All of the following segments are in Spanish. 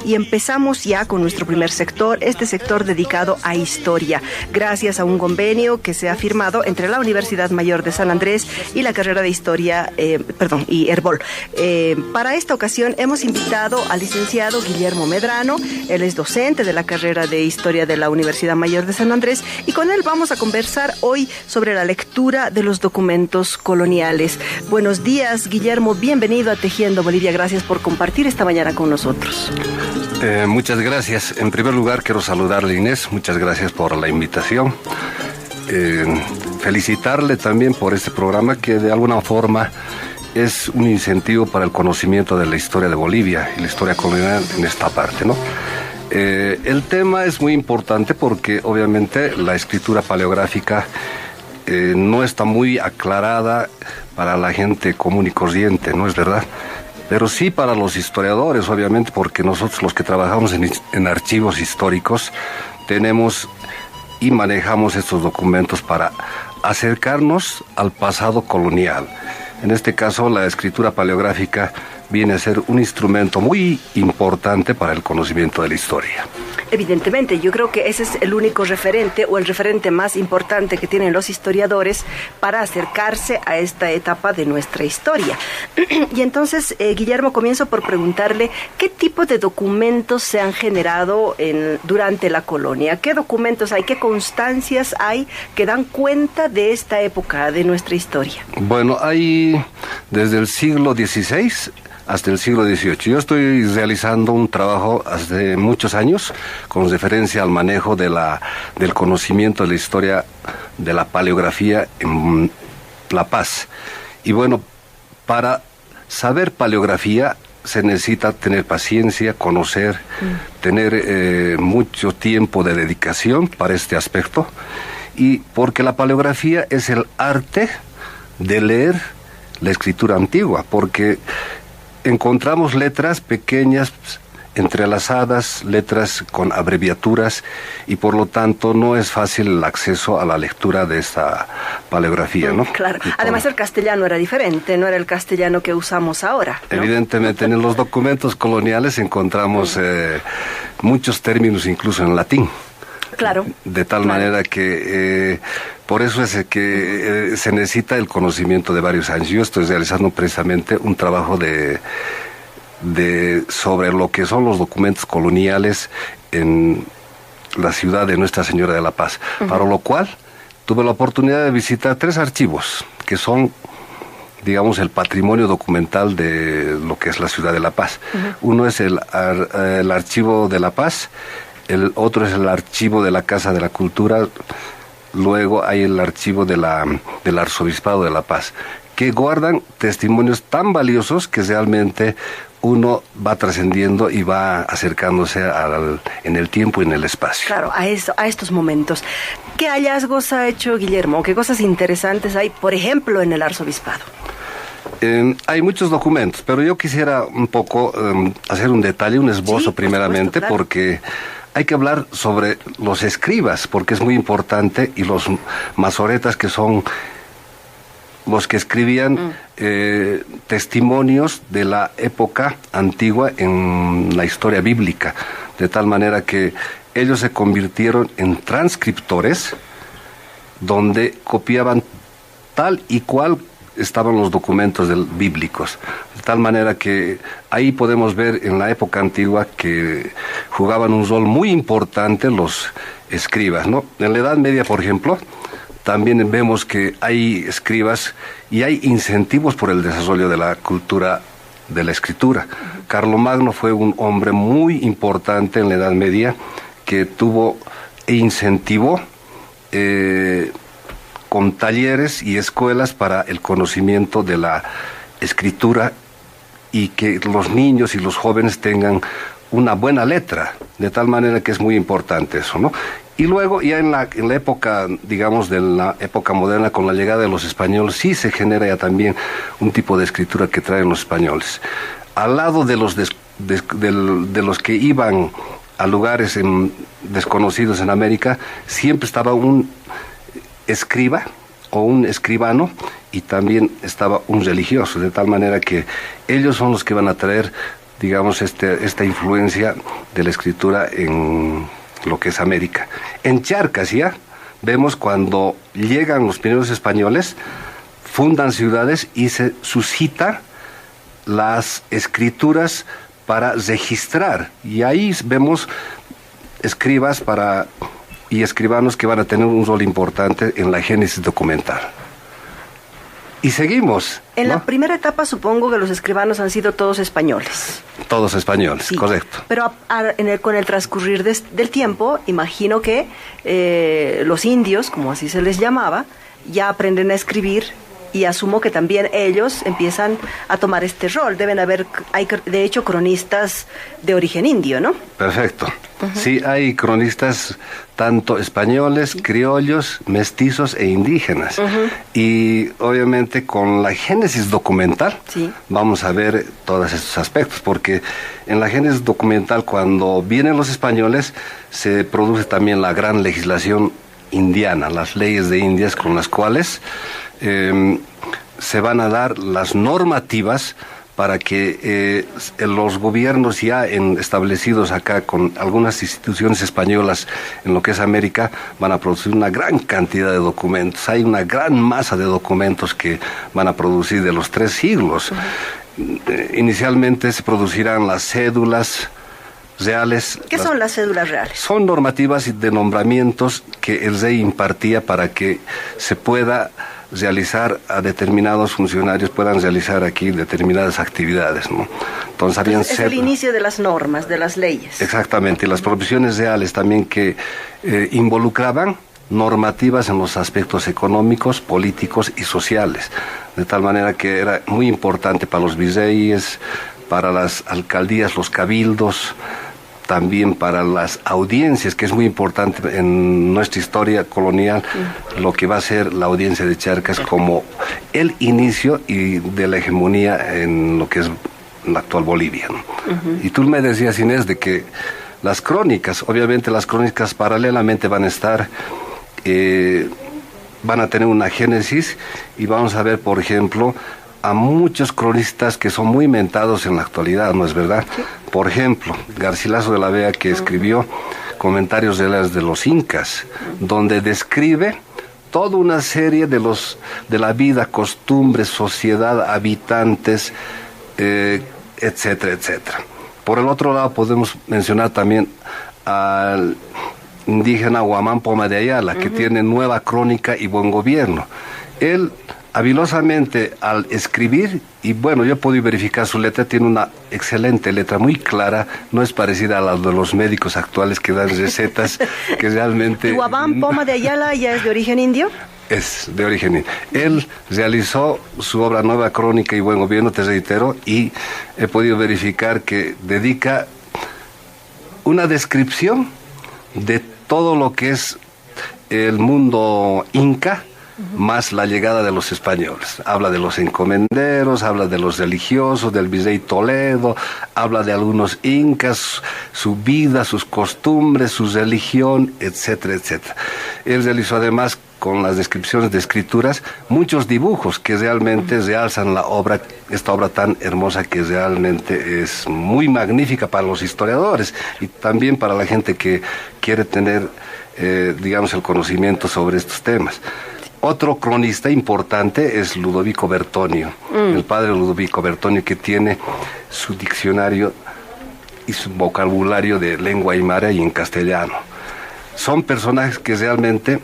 y empezamos ya con nuestro primer sector, este sector dedicado a historia, gracias a un convenio que se ha firmado entre la Universidad Mayor de San Andrés y la carrera de historia, y Herbol. Para esta ocasión hemos invitado al licenciado Guillermo Medrano. Él es docente de la carrera de historia de la Universidad Mayor de San Andrés y con él vamos a conversar hoy sobre la lectura de los documentos coloniales. Buenos días, Guillermo, bienvenido a Tejiendo Bolivia. Gracias por compartir esta mañana con nosotros. Muchas gracias. En primer lugar, quiero saludarle, Inés. Muchas gracias por la invitación. Felicitarle también por este programa que de alguna forma es un incentivo para el conocimiento de la historia de Bolivia y la historia colonial en esta parte, ¿no? El tema es muy importante porque obviamente la escritura paleográfica no está muy aclarada para la gente común y corriente, ¿no es verdad? Pero sí para los historiadores, obviamente, porque nosotros los que trabajamos en archivos históricos tenemos y manejamos estos documentos para acercarnos al pasado colonial. En este caso, la escritura paleográfica viene a ser un instrumento muy importante para el conocimiento de la historia. Evidentemente, yo creo que ese es el único referente o el referente más importante que tienen los historiadores para acercarse a esta etapa de nuestra historia. Y entonces, Guillermo, comienzo por preguntarle qué tipo de documentos se han generado durante la colonia. ¿Qué documentos hay, qué constancias hay que dan cuenta de esta época de nuestra historia? Bueno, hay desde el siglo XVI hasta el siglo XVIII. Yo estoy realizando un trabajo hace muchos años con referencia al manejo del conocimiento de la historia de la paleografía en La Paz. Y bueno, para saber paleografía se necesita tener paciencia, conocer, tener mucho tiempo de dedicación para este aspecto, y porque la paleografía es el arte de leer la escritura antigua, porque encontramos letras pequeñas, entrelazadas, letras con abreviaturas, y por lo tanto no es fácil el acceso a la lectura de esta paleografía, ¿no? Claro. Además el castellano era diferente, no era el castellano que usamos ahora, ¿no? Evidentemente, en los documentos coloniales encontramos muchos términos incluso en latín. Claro. De tal manera que por eso es que se necesita el conocimiento de varios años. Yo estoy realizando precisamente un trabajo sobre lo que son los documentos coloniales en la ciudad de Nuestra Señora de la Paz, para lo cual tuve la oportunidad de visitar 3 archivos que son, digamos, el patrimonio documental de lo que es la ciudad de La Paz. Uno es el Archivo de La Paz, el otro es el archivo de la Casa de la Cultura, luego hay el archivo del Arzobispado de La Paz, que guardan testimonios tan valiosos que realmente uno va trascendiendo y va acercándose en el tiempo y en el espacio. Claro, a estos momentos. ¿Qué hallazgos ha hecho Guillermo? ¿Qué cosas interesantes hay, por ejemplo, en el Arzobispado? Hay muchos documentos, pero yo quisiera un poco hacer un detalle, un esbozo, sí, primeramente, claro, porque hay que hablar sobre los escribas, porque es muy importante, y los masoretas, que son los que escribían testimonios de la época antigua en la historia bíblica, de tal manera que ellos se convirtieron en transcriptores, donde copiaban tal y cual estaban los documentos bíblicos, de tal manera que ahí podemos ver en la época antigua que jugaban un rol muy importante los escribas, ¿no? En la Edad Media, por ejemplo, también vemos que hay escribas y hay incentivos por el desarrollo de la cultura de la escritura. Carlomagno fue un hombre muy importante en la Edad Media que tuvo e incentivó con talleres y escuelas para el conocimiento de la escritura, y que los niños y los jóvenes tengan una buena letra, de tal manera que es muy importante eso, ¿no? Y luego ya en la época, digamos, de la época moderna, con la llegada de los españoles, sí se genera ya también un tipo de escritura que traen los españoles. Al lado de los que iban a lugares desconocidos en América, siempre estaba un escriba o un escribano, y también estaba un religioso, de tal manera que ellos son los que van a traer digamos, esta influencia de la escritura en lo que es América. En Charcas ya vemos cuando llegan los primeros españoles, fundan ciudades y se suscita las escrituras para registrar. Y ahí vemos escribas y escribanos que van a tener un rol importante en la génesis documental. Y seguimos. En ¿no? la primera etapa supongo que los escribanos han sido todos españoles. Todos españoles, sí, correcto. Pero con el transcurrir del tiempo, imagino que los indios, como así se les llamaba, ya aprenden a escribir y asumo que también ellos empiezan a tomar este rol. Hay de hecho cronistas de origen indio, ¿no? Perfecto. Sí, hay cronistas tanto españoles, criollos, mestizos e indígenas. Y obviamente con la génesis documental vamos a ver todos estos aspectos, porque en la génesis documental cuando vienen los españoles se produce también la gran legislación indiana, las leyes de Indias con las cuales se van a dar las normativas para que los gobiernos ya establecidos acá con algunas instituciones españolas en lo que es América van a producir una gran cantidad de documentos. Hay una gran masa de documentos que van a producir de los 3 siglos. Inicialmente se producirán las cédulas reales. ¿Qué son las cédulas reales? Son normativas y de nombramientos que el rey impartía para que se pueda realizar a determinados funcionarios, puedan realizar aquí determinadas actividades, ¿no? Entonces es el inicio de las normas, de las leyes. Exactamente, y las provisiones reales también que involucraban normativas en los aspectos económicos, políticos y sociales, de tal manera que era muy importante para los virreyes, para las alcaldías, los cabildos, también para las audiencias, que es muy importante en nuestra historia colonial, lo que va a ser la audiencia de Charcas como el inicio y de la hegemonía en lo que es la actual Bolivia, ¿no? Y tú me decías, Inés, de que las crónicas, obviamente las crónicas paralelamente van a estar, van a tener una génesis y vamos a ver, por ejemplo, a muchos cronistas que son muy mentados en la actualidad, ¿no es verdad? Sí. Por ejemplo, Garcilaso de la Vega, que escribió Comentarios de los Incas, donde describe toda una serie de la vida, costumbres, sociedad, habitantes, etcétera, etcétera. Por el otro lado podemos mencionar también al indígena Huamán Poma de Ayala, que tiene Nueva Crónica y Buen Gobierno. Él habilosamente al escribir, y bueno, yo he podido verificar su letra, tiene una excelente letra, muy clara, no es parecida a la de los médicos actuales que dan recetas que realmente... ¿Huamán Poma de Ayala ya es de origen indio? Es de origen indio. Él realizó su obra Nueva Crónica y Buen Gobierno, te reitero, y he podido verificar que dedica una descripción de todo lo que es el mundo inca, más la llegada de los españoles. Habla de los encomenderos, habla de los religiosos, del virrey Toledo, habla de algunos incas, su vida, sus costumbres, su religión, etcétera, etcétera. Él realizó además, con las descripciones de escrituras, muchos dibujos que realmente realzan la obra, esta obra tan hermosa que realmente es muy magnífica para los historiadores y también para la gente que quiere tener, digamos, el conocimiento sobre estos temas. Otro cronista importante es Ludovico Bertonio, el padre Ludovico Bertonio, que tiene su diccionario y su vocabulario de lengua aymara y en castellano. Son personajes que realmente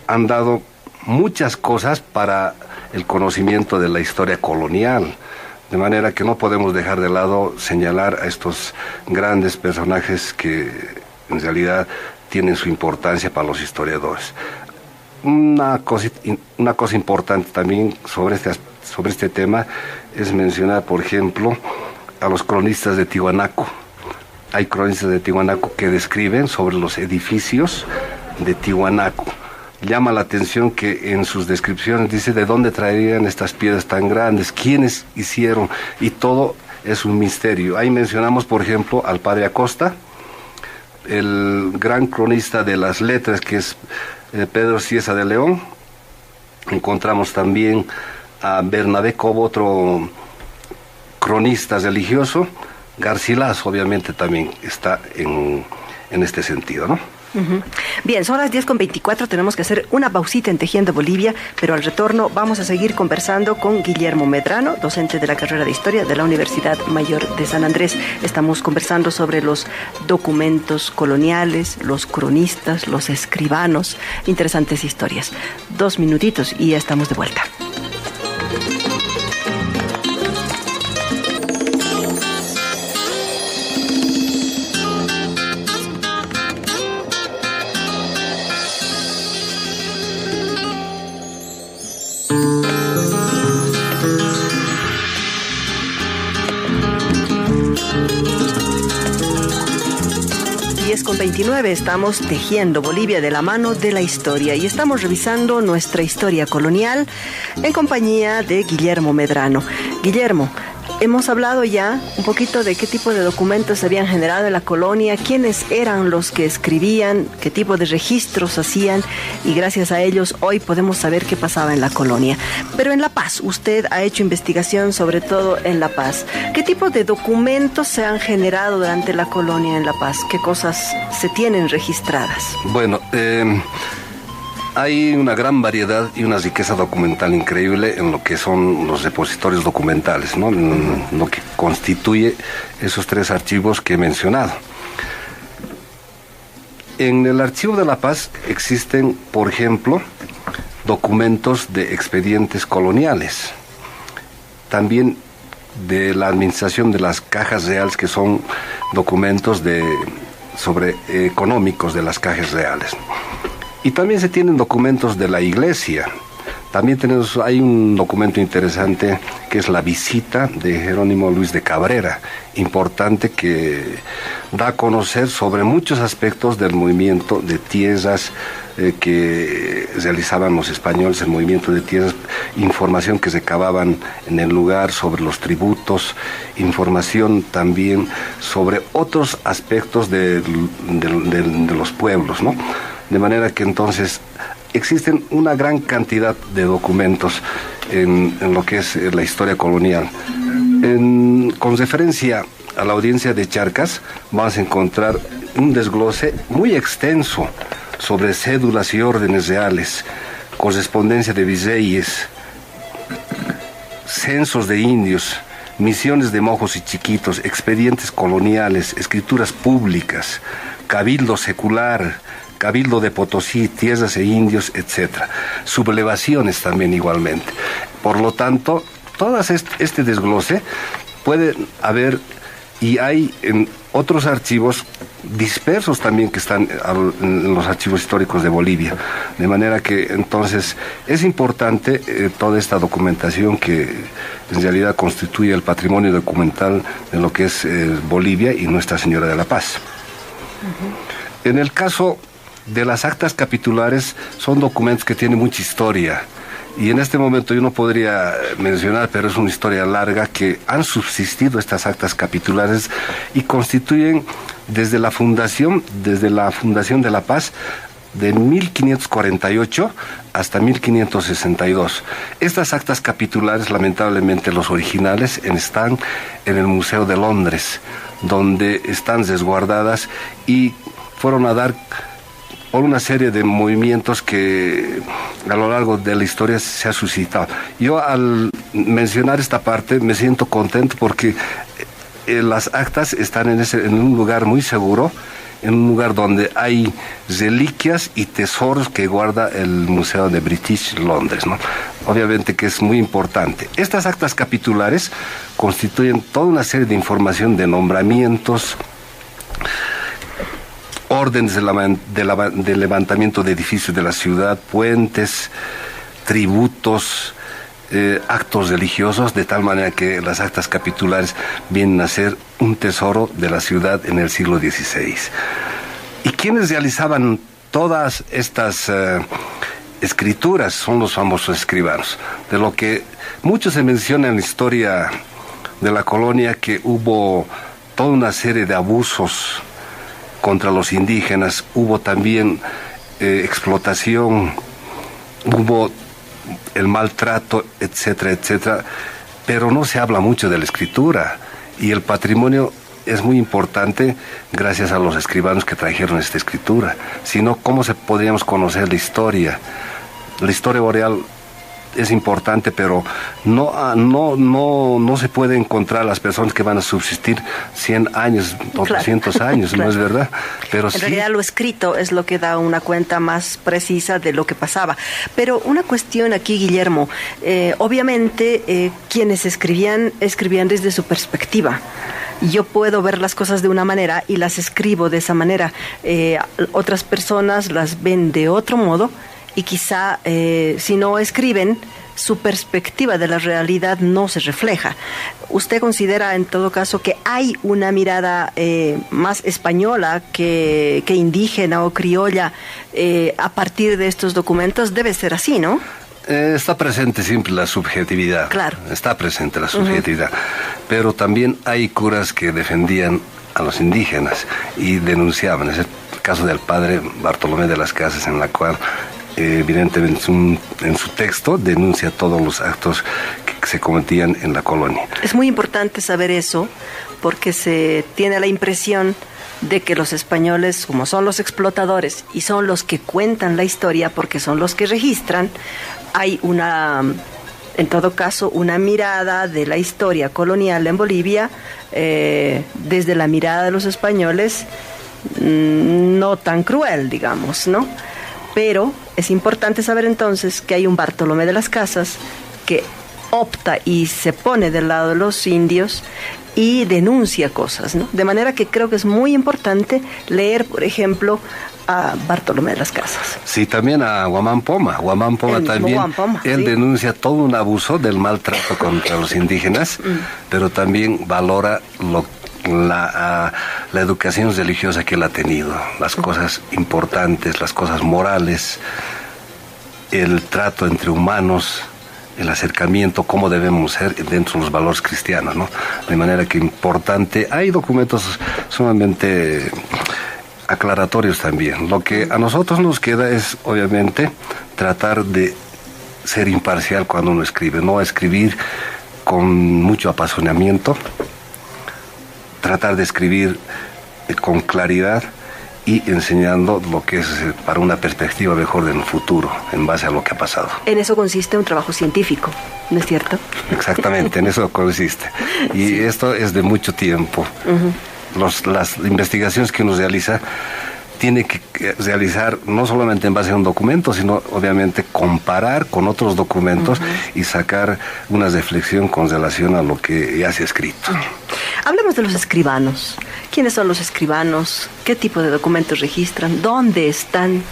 han dado muchas cosas para el conocimiento de la historia colonial, de manera que no podemos dejar de lado señalar a estos grandes personajes que en realidad tienen su importancia para los historiadores. Una cosa importante también sobre este tema es mencionar, por ejemplo, a los cronistas de Tiwanaku. Hay cronistas de Tiwanaku que describen sobre los edificios de Tiwanaku. Llama la atención que en sus descripciones dice de dónde traerían estas piedras tan grandes, quiénes hicieron, y todo es un misterio. Ahí mencionamos, por ejemplo, al padre Acosta, el gran cronista de las letras, que es Pedro Cieza de León. Encontramos también a Bernabé Cobo, otro cronista religioso. Garcilaso obviamente también está en este sentido, ¿no? Uh-huh. Bien, son las 10:24, tenemos que hacer una pausita en Tejiendo Bolivia, pero al retorno vamos a seguir conversando con Guillermo Medrano, docente de la carrera de Historia de la Universidad Mayor de San Andrés. Estamos conversando sobre los documentos coloniales, los cronistas, los escribanos, interesantes historias. 2 minutitos y ya estamos de vuelta. Con 29 estamos tejiendo Bolivia de la mano de la historia y estamos revisando nuestra historia colonial en compañía de Guillermo Medrano. Guillermo, hemos hablado ya un poquito de qué tipo de documentos se habían generado en la colonia, quiénes eran los que escribían, qué tipo de registros hacían y gracias a ellos hoy podemos saber qué pasaba en la colonia. Pero en La Paz, usted ha hecho investigación sobre todo en La Paz. ¿Qué tipo de documentos se han generado durante la colonia en La Paz? ¿Qué cosas se tienen registradas? Bueno, hay una gran variedad y una riqueza documental increíble en lo que son los repositorios documentales, ¿no? En lo que constituye esos 3 archivos que he mencionado. En el Archivo de La Paz existen, por ejemplo, documentos de expedientes coloniales, también de la administración de las cajas reales, que son documentos económicos de las cajas reales. Y también se tienen documentos de la iglesia. También hay un documento interesante que es la visita de Jerónimo Luis de Cabrera, importante, que da a conocer sobre muchos aspectos del movimiento de tierras que realizaban los españoles, el movimiento de tierras, información que recababan en el lugar sobre los tributos, información también sobre otros aspectos de los pueblos, ¿no? De manera que entonces existen una gran cantidad de documentos en lo que es la historia colonial. Con referencia a la audiencia de Charcas, vamos a encontrar un desglose muy extenso sobre cédulas y órdenes reales, correspondencia de virreyes, censos de indios, misiones de mojos y chiquitos, expedientes coloniales, escrituras públicas, cabildo secular, Cabildo de Potosí, tierras e indios, etc. Sublevaciones también igualmente. Por lo tanto, todo este desglose puede haber, y hay en otros archivos dispersos también que están en los archivos históricos de Bolivia. De manera que entonces es importante toda esta documentación que en realidad constituye el patrimonio documental de lo que es Bolivia y Nuestra Señora de la Paz. Uh-huh. En el caso de las actas capitulares, son documentos que tienen mucha historia. Y en este momento yo no podría mencionar, pero es una historia larga, que han subsistido estas actas capitulares y constituyen desde la fundación de La Paz, de 1548 hasta 1562. Estas actas capitulares, lamentablemente los originales, están en el Museo de Londres, donde están resguardadas y fueron a dar por una serie de movimientos que a lo largo de la historia se ha suscitado. Yo al mencionar esta parte me siento contento porque las actas están en un lugar muy seguro, en un lugar donde hay reliquias y tesoros que guarda el Museo de British Londres, ¿no? Obviamente que es muy importante. Estas actas capitulares constituyen toda una serie de información de nombramientos, órdenes de levantamiento de edificios de la ciudad, puentes, tributos, actos religiosos, de tal manera que las actas capitulares vienen a ser un tesoro de la ciudad en el siglo XVI. ¿Y quiénes realizaban todas estas escrituras? Son los famosos escribanos, de lo que mucho se menciona en la historia de la colonia, que hubo toda una serie de abusos contra los indígenas, hubo también explotación, hubo el maltrato, etcétera, etcétera. pero no se habla mucho de la escritura, y el patrimonio es muy importante gracias a los escribanos que trajeron esta escritura. Si no, ¿cómo podríamos conocer la historia? La historia oral es importante, pero no se puede encontrar las personas que van a subsistir 100 años o 200 años, claro. ¿No es verdad? Pero en realidad lo escrito es lo que da una cuenta más precisa de lo que pasaba. Pero una cuestión aquí, Guillermo, obviamente quienes escribían desde su perspectiva. Yo puedo ver las cosas de una manera y las escribo de esa manera. Otras personas las ven de otro modo y quizá si no escriben, su perspectiva de la realidad no se refleja. ¿Usted considera en todo caso que hay una mirada más española que indígena o criolla a partir de estos documentos? Debe ser así, ¿no? Está presente siempre la subjetividad. Claro. Está presente la subjetividad. Pero también hay curas que defendían a los indígenas y denunciaban. Es el caso del padre Bartolomé de las Casas, en la cual evidentemente en su texto denuncia todos los actos que se cometían en la colonia. Es muy importante saber eso, porque se tiene la impresión de que los españoles, como son los explotadores y son los que cuentan la historia porque son los que registran, hay en todo caso, una mirada de la historia colonial en Bolivia desde la mirada de los españoles no tan cruel, digamos, ¿no? Pero es importante saber entonces que hay un Bartolomé de las Casas que opta y se pone del lado de los indios y denuncia cosas, ¿no? De manera que creo que es muy importante leer, por ejemplo, a Bartolomé de las Casas. Sí, también a Guamán Poma. Guamán Poma también, él sí denuncia todo un abuso del maltrato contra los indígenas, pero también valora la educación religiosa que él ha tenido, las cosas importantes, las cosas morales, el trato entre humanos, el acercamiento, cómo debemos ser dentro de los valores cristianos, ¿no? De manera que importante, hay documentos sumamente aclaratorios también. Lo que a nosotros nos queda es, obviamente, tratar de ser imparcial cuando uno escribe, no escribir con mucho apasionamiento, tratar de escribir con claridad y enseñando lo que es para una perspectiva mejor del futuro, en base a lo que ha pasado. En eso consiste un trabajo científico, ¿no es cierto? Exactamente, en eso consiste. Y sí, esto es de mucho tiempo. Las investigaciones que uno realiza tiene que realizar no solamente en base a un documento, sino obviamente comparar con otros documentos y sacar una reflexión con relación a lo que ya se ha escrito. Hablemos de los escribanos. ¿Quiénes son los escribanos? ¿Qué tipo de documentos registran? ¿Dónde están?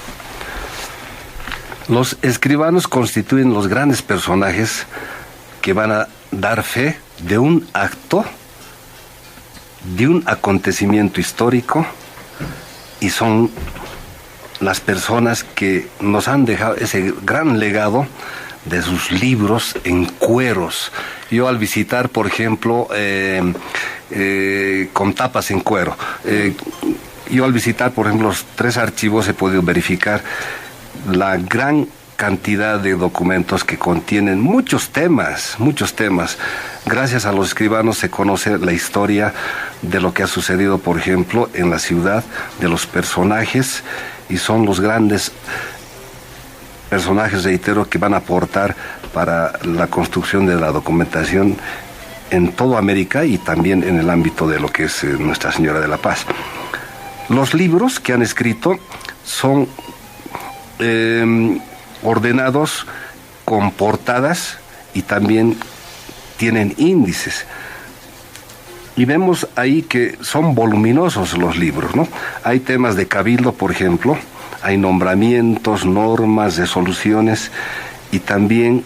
Los escribanos constituyen los grandes personajes que van a dar fe de un acto, de un acontecimiento histórico, y son las personas que nos han dejado ese gran legado de sus libros en cueros. Yo al visitar, por ejemplo, con tapas en cuero, yo al visitar, por ejemplo, los 3 archivos he podido verificar la gran cantidad de documentos que contienen muchos temas. Gracias a los escribanos se conoce la historia de lo que ha sucedido, por ejemplo, en la ciudad, de los personajes, y son los grandes personajes, reitero, que van a aportar para la construcción de la documentación en toda América y también en el ámbito de lo que es Nuestra Señora de la Paz. Los libros que han escrito son ordenados con portadas y también tienen índices. Y vemos ahí que son voluminosos los libros, ¿no? Hay temas de cabildo, por ejemplo, hay nombramientos, normas, resoluciones, y también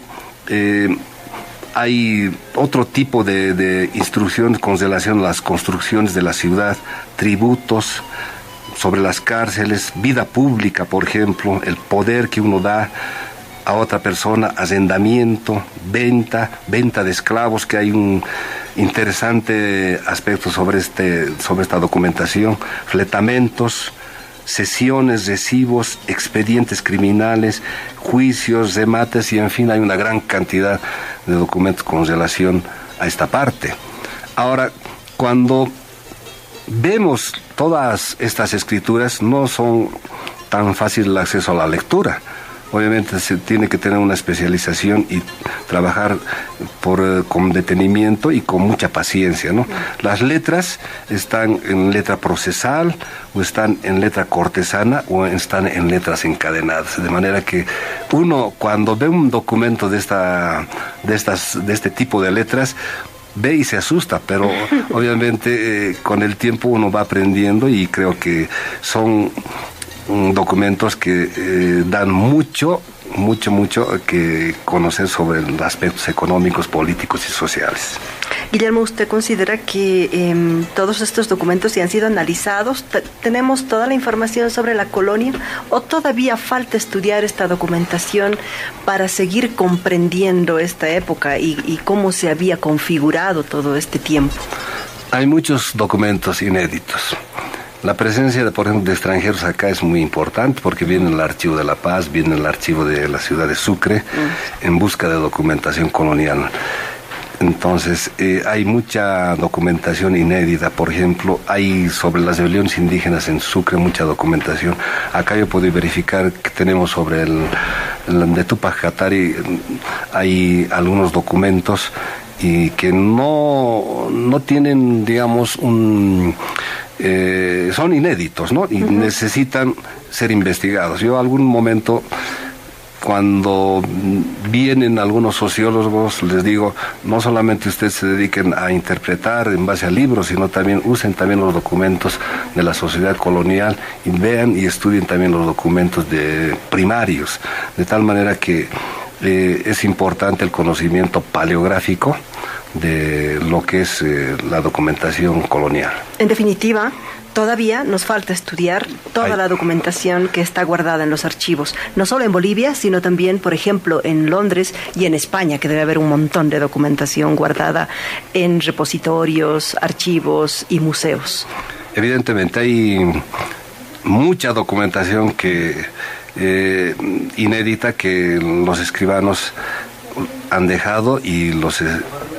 hay otro tipo de instrucciones con relación a las construcciones de la ciudad, tributos sobre las cárceles, vida pública, por ejemplo, el poder que uno da a otra persona, arrendamiento, venta de esclavos, que hay un interesante aspecto sobre esta documentación, fletamentos, sesiones, recibos, expedientes criminales, juicios, remates, y en fin hay una gran cantidad de documentos con relación a esta parte. Ahora, cuando vemos todas estas escrituras, no son tan fácil el acceso a la lectura. Obviamente se tiene que tener una especialización y trabajar con detenimiento y con mucha paciencia, ¿no? Las letras están en letra procesal, o están en letra cortesana, o están en letras encadenadas. De manera que uno, cuando ve un documento de este tipo de letras, ve y se asusta, pero obviamente con el tiempo uno va aprendiendo, y creo que son documentos que dan mucho que conocer sobre los aspectos económicos, políticos y sociales. Guillermo, ¿usted considera que todos estos documentos ya han sido analizados? ¿Tenemos toda la información sobre la colonia? ¿O todavía falta estudiar esta documentación para seguir comprendiendo esta época y cómo se había configurado todo este tiempo? Hay muchos documentos inéditos. La presencia, por ejemplo, de extranjeros acá es muy importante, porque viene el Archivo de la Paz, viene el Archivo de la ciudad de Sucre, en busca de documentación colonial. Entonces, hay mucha documentación inédita. Por ejemplo, hay sobre las rebeliones indígenas en Sucre mucha documentación. Acá yo puedo verificar que tenemos sobre el de Tupac Katari, hay algunos documentos y que no tienen, digamos, son inéditos, ¿no? Y necesitan ser investigados. Yo algún momento, cuando vienen algunos sociólogos, les digo, no solamente ustedes se dediquen a interpretar en base a libros, sino también usen también los documentos de la sociedad colonial y vean y estudien también los documentos primarios, de tal manera que es importante el conocimiento paleográfico de lo que es la documentación colonial. En definitiva, todavía nos falta estudiar toda la documentación que está guardada en los archivos, no solo en Bolivia, sino también, por ejemplo, en Londres y en España, que debe haber un montón de documentación guardada en repositorios, archivos y museos. Evidentemente hay mucha documentación inédita que los escribanos han dejado, y los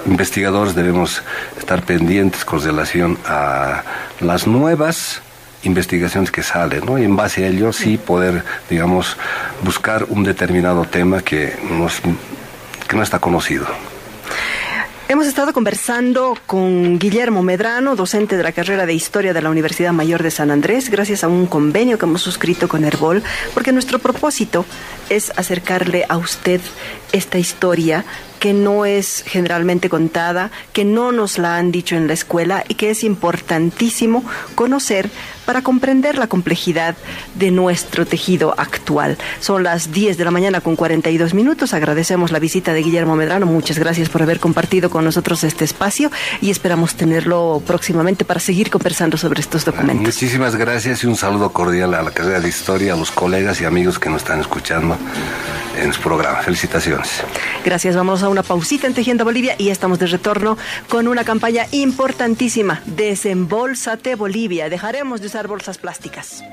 investigadores debemos estar pendientes con relación a las nuevas investigaciones que salen, ¿no? Y en base a ello sí poder, digamos, buscar un determinado tema que no está conocido. Hemos estado conversando con Guillermo Medrano, docente de la carrera de Historia de la Universidad Mayor de San Andrés, gracias a un convenio que hemos suscrito con Herbol, porque nuestro propósito es acercarle a usted esta historia que no es generalmente contada, que no nos la han dicho en la escuela y que es importantísimo conocer para comprender la complejidad de nuestro tejido actual. Son las 10 de la mañana con 42 minutos. Agradecemos la visita de Guillermo Medrano. Muchas gracias por haber compartido con nosotros este espacio y esperamos tenerlo próximamente para seguir conversando sobre estos documentos. Muchísimas gracias y un saludo cordial a la carrera de Historia, a los colegas y amigos que nos están escuchando en su programa. Felicitaciones. Gracias. Vamos a una pausita en Tejiendo Bolivia y estamos de retorno con una campaña importantísima. Desembolsate Bolivia. Dejaremos de usar bolsas plásticas.